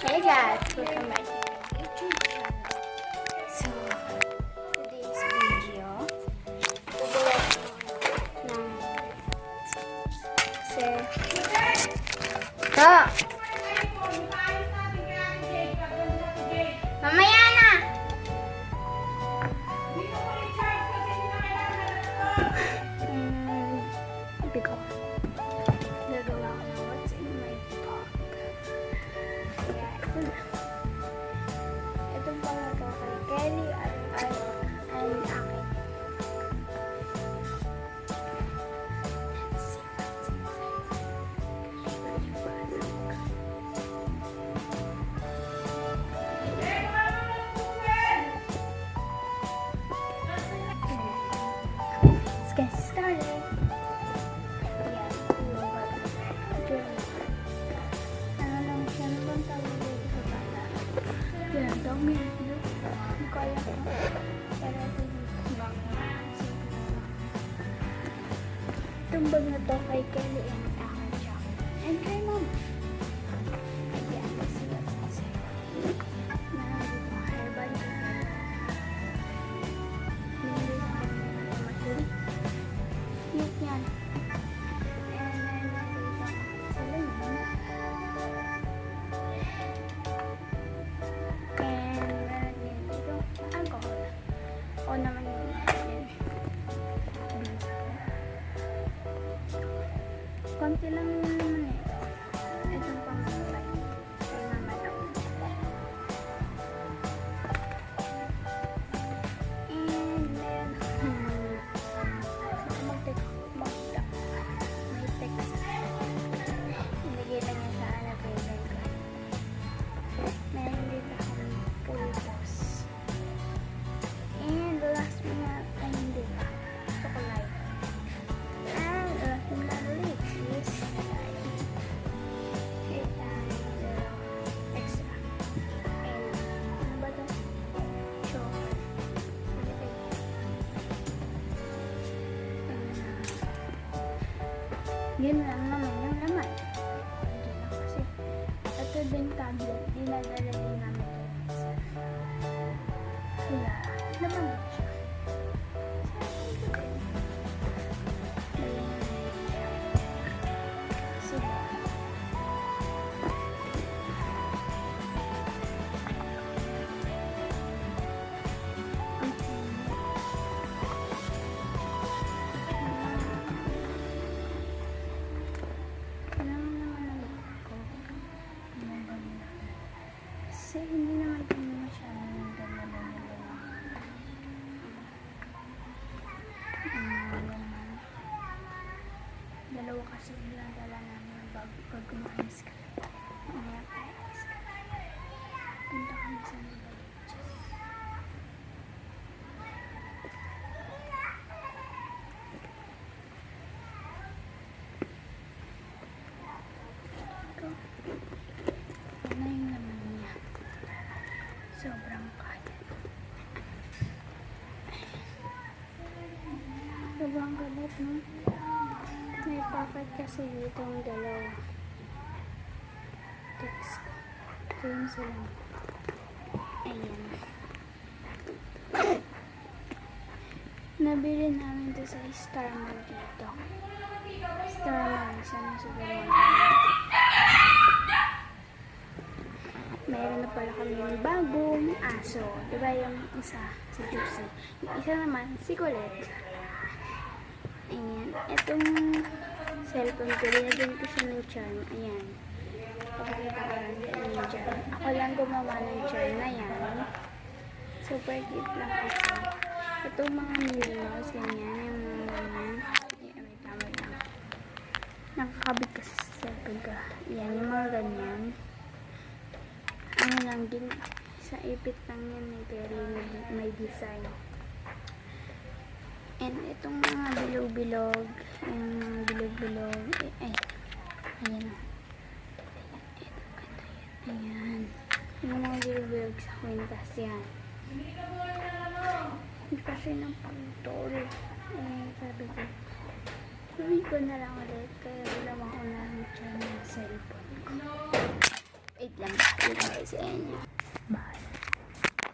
Hey guys, welcome back to my YouTube channel. So, today's video, gugulat ng kasi ito. Mamaya na! Bigo. Gagawa ko ng what's in my bag. Kaya ito na. Itong pangalawa kay Kelly ay akin. Let's see what's inside. Let's get started. Dami ito. Hindi ko alam kung pero ito yung bag na. Itong bag na to kay Kelly and akin siya. And kay Mom. Ayan, let's see what's inside. Marami pang herbal na. Hindi na kami matuli. Cute yan. And then, nakita sa lamin. O naman yun. Konti lang naman eh. Itong pangalawa. Kaya naman ako. And then, magda. May text. Ilagay lang yan sa alagay ko. Meron dito akong pulpos. And the last one na ay hindi pa. Chocolate. And the last one na ulit is extra. And ano ba ito? Chocolate. Yun lang naman yung laman. Yun lang kasi. Ito din tablet. Dinadala din namin ito. Kaya naman siya. Kasi hindi naman ito masyadong ganda nila. Dalawa kasi dala namin bago pag umalis ka. Mamaya pa umalis ka. Punta kami sa Nubaliches. Ano yung naman niya? Sobrang kalat. Sobrang kalat, no? May pocket kasi dito ang dalawa. Text ko. Ito yung salang. Ayan. Nabili namin ito sa Star Mall dito. Star Mall. Sana sa meron na pala kami yung bagong aso. Diba yung isa, si Juicy. Yung isa naman, si Colette. Ayan. Itong cellphone ko, linagyan ko siya ng charm. Ayan. Pakikita ko lang yung charm. Ako lang gumawa ng charm na yan. Super cute lang kasi. Itong mga Minnie Mouse, ganyan. Yung mga ganyan. Ayan, may tama lang. Nakakabit kasi sa cellphone ko. Ayan, yung mga ganyan. Ano lang din, sa ipit lang yan pero may design. And itong mga bilog-bilog, yung mga bilog-bilog, ayan. Ayan. Yung mga bilog-bilog sa kwintas yan. Kasi ng pagtol. Sabi ko, gawin ko na lang ulit. Kaya wala ako na ng cellphone ko. Wait lang, pakita ko sa inyo. Bye.